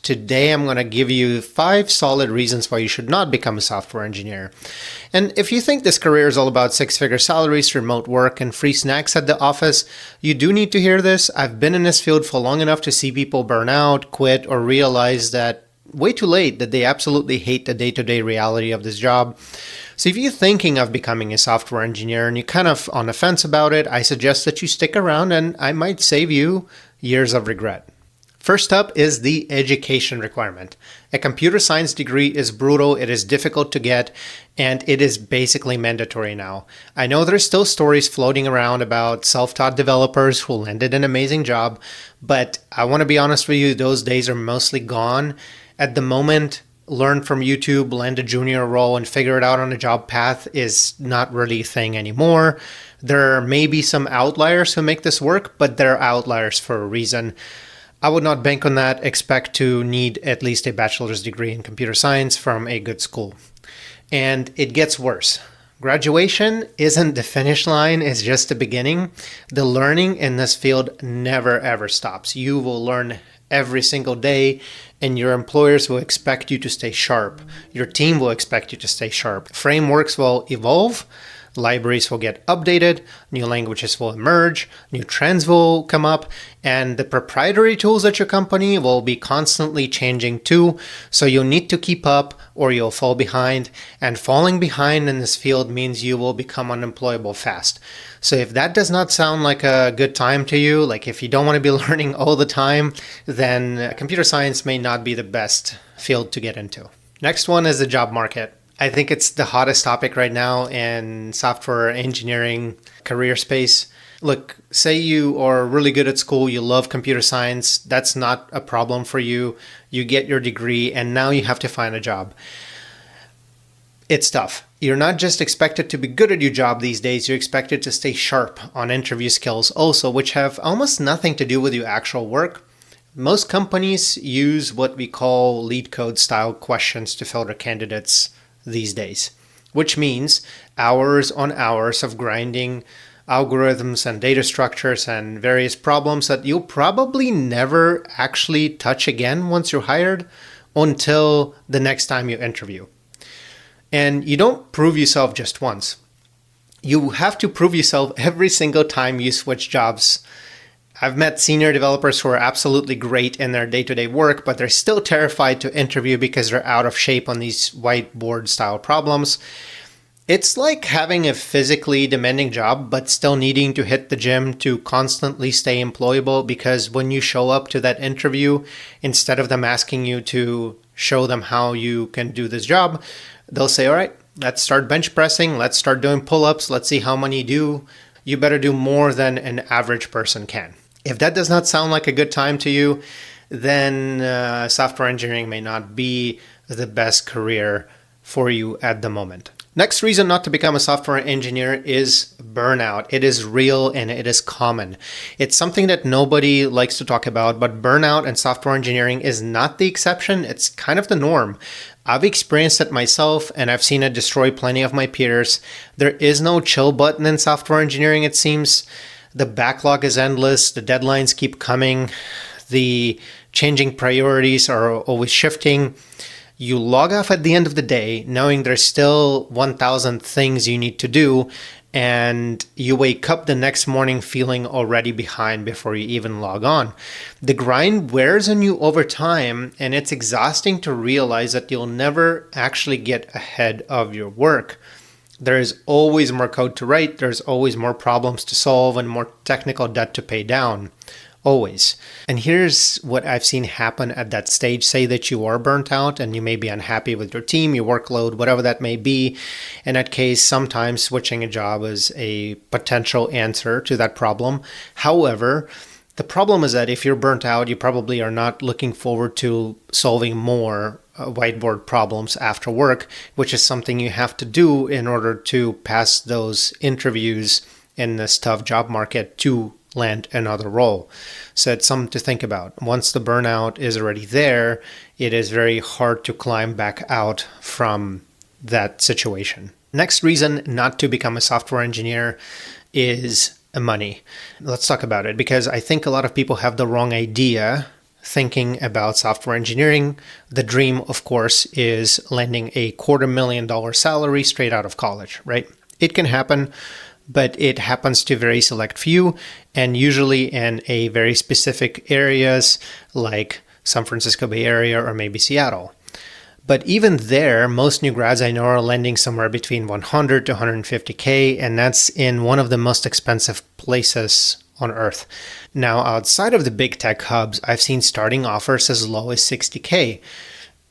Today, I'm going to give you 5 solid reasons why you should not become a software engineer. And if you think this career is all about 6-figure salaries, remote work, and free snacks at the office, you do need to hear this. I've been in this field for long enough to see people burn out, quit, or realize that way too late that they absolutely hate the day-to-day reality of this job. So if you're thinking of becoming a software engineer and you're kind of on the fence about it, I suggest that you stick around and I might save you years of regret. First up is the education requirement. A computer science degree is brutal, it is difficult to get, and it is basically mandatory now. I know there's still stories floating around about self-taught developers who landed an amazing job, but I want to be honest with you, those days are mostly gone. At the moment, learn from YouTube, land a junior role, and figure it out on a job path is not really a thing anymore. There may be some outliers who make this work, but they're outliers for a reason. I would not bank on that. Expect to need at least a bachelor's degree in computer science from a good school. And it gets worse. Graduation isn't the finish line, it's just the beginning. The learning in this field never ever stops. You will learn every single day, and your employers will expect you to stay sharp. Your team will expect you to stay sharp. Frameworks will evolve, libraries will get updated, new languages will emerge, new trends will come up, and the proprietary tools at your company will be constantly changing too. So you'll need to keep up or you'll fall behind. And falling behind in this field means you will become unemployable fast. So if that does not sound like a good time to you, like if you don't want to be learning all the time, then computer science may not be the best field to get into. Next one is the job market. I think it's the hottest topic right now in software engineering career space. Look, say you are really good at school, you love computer science, that's not a problem for you. You get your degree and now you have to find a job. It's tough. You're not just expected to be good at your job these days, you're expected to stay sharp on interview skills also, which have almost nothing to do with your actual work. Most companies use what we call lead code style questions to filter candidates these days, which means hours on hours of grinding algorithms and data structures and various problems that you'll probably never actually touch again once you're hired until the next time you interview. And you don't prove yourself just once. You have to prove yourself every single time you switch jobs. I've met senior developers who are absolutely great in their day-to-day work, but they're still terrified to interview because they're out of shape on these whiteboard style problems. It's like having a physically demanding job, but still needing to hit the gym to constantly stay employable, because when you show up to that interview, instead of them asking you to show them how you can do this job, they'll say, all right, let's start bench pressing, let's start doing pull-ups, let's see how many you do. You better do more than an average person can. If that does not sound like a good time to you, then software engineering may not be the best career for you at the moment. Next reason not to become a software engineer is burnout. It is real and it is common. It's something that nobody likes to talk about, but burnout in software engineering is not the exception. It's kind of the norm. I've experienced it myself and I've seen it destroy plenty of my peers. There is no chill button in software engineering, it seems. The backlog is endless. The deadlines keep coming. The changing priorities are always shifting. You log off at the end of the day knowing there's still 1,000 things you need to do, and you wake up the next morning feeling already behind before you even log on. The grind wears on you over time, and it's exhausting to realize that you'll never actually get ahead of your work. There is always more code to write, there's always more problems to solve, and more technical debt to pay down. Always. And here's what I've seen happen at that stage. Say that you are burnt out and you may be unhappy with your team, your workload, whatever that may be. In that case, sometimes switching a job is a potential answer to that problem. However, the problem is that if you're burnt out, you probably are not looking forward to solving more whiteboard problems after work, which is something you have to do in order to pass those interviews in this tough job market to land another role. So it's something to think about. Once the burnout is already there, it is very hard to climb back out from that situation. Next reason not to become a software engineer is money. Let's talk about it, because I think a lot of people have the wrong idea thinking about software engineering, the dream, of course, is landing a $250,000 salary straight out of college, right? It can happen, but it happens to very select few, and usually in a very specific areas like San Francisco Bay Area or maybe Seattle. But even there, most new grads I know are landing somewhere between 100 to 150K, and that's in one of the most expensive places on earth. Now, outside of the big tech hubs, I've seen starting offers as low as 60K.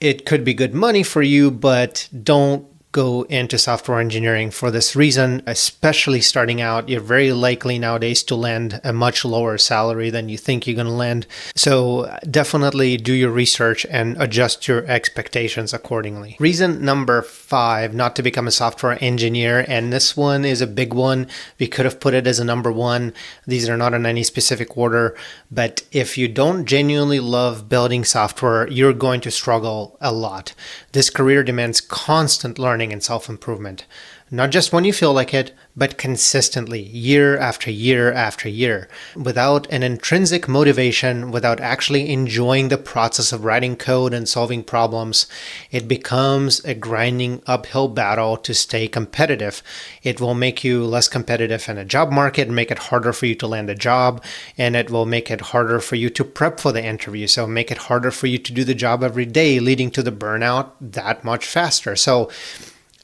It could be good money for you, but don't go into software engineering for this reason. Especially starting out, you're very likely nowadays to land a much lower salary than you think you're going to land. So definitely do your research and adjust your expectations accordingly. Reason number 5, not to become a software engineer, and this one is a big one. We could have put it as a number 1. These are not in any specific order, but if you don't genuinely love building software, you're going to struggle a lot. This career demands constant learning and self-improvement, not just when you feel like it, but consistently, year after year after year. Without an intrinsic motivation, without actually enjoying the process of writing code and solving problems, it becomes a grinding uphill battle to stay competitive. It will make you less competitive in a job market and make it harder for you to land a job, and it will make it harder for you to prep for the interview, so make it harder for you to do the job every day, leading to the burnout that much faster. So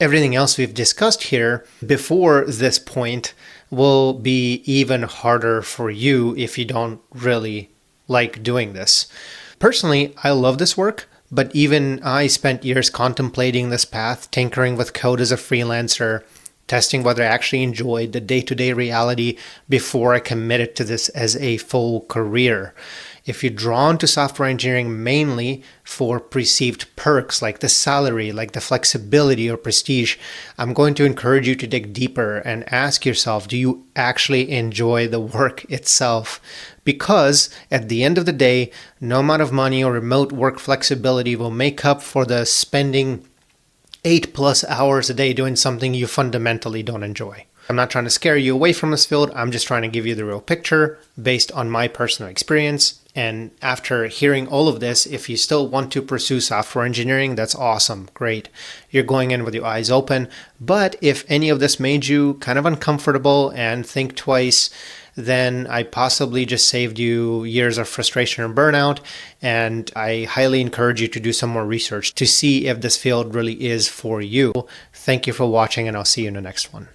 everything else we've discussed here before this point will be even harder for you if you don't really like doing this. Personally, I love this work, but even I spent years contemplating this path, tinkering with code as a freelancer, testing whether I actually enjoyed the day-to-day reality before I committed to this as a full career. If you're drawn to software engineering mainly for perceived perks like the salary, like the flexibility or prestige, I'm going to encourage you to dig deeper and ask yourself, do you actually enjoy the work itself? Because at the end of the day, no amount of money or remote work flexibility will make up for the spending 8+ hours a day doing something you fundamentally don't enjoy. I'm not trying to scare you away from this field. I'm just trying to give you the real picture based on my personal experience. And after hearing all of this, if you still want to pursue software engineering, that's awesome. Great. You're going in with your eyes open. But if any of this made you kind of uncomfortable and think twice, then I possibly just saved you years of frustration and burnout. And I highly encourage you to do some more research to see if this field really is for you. Thank you for watching, and I'll see you in the next one.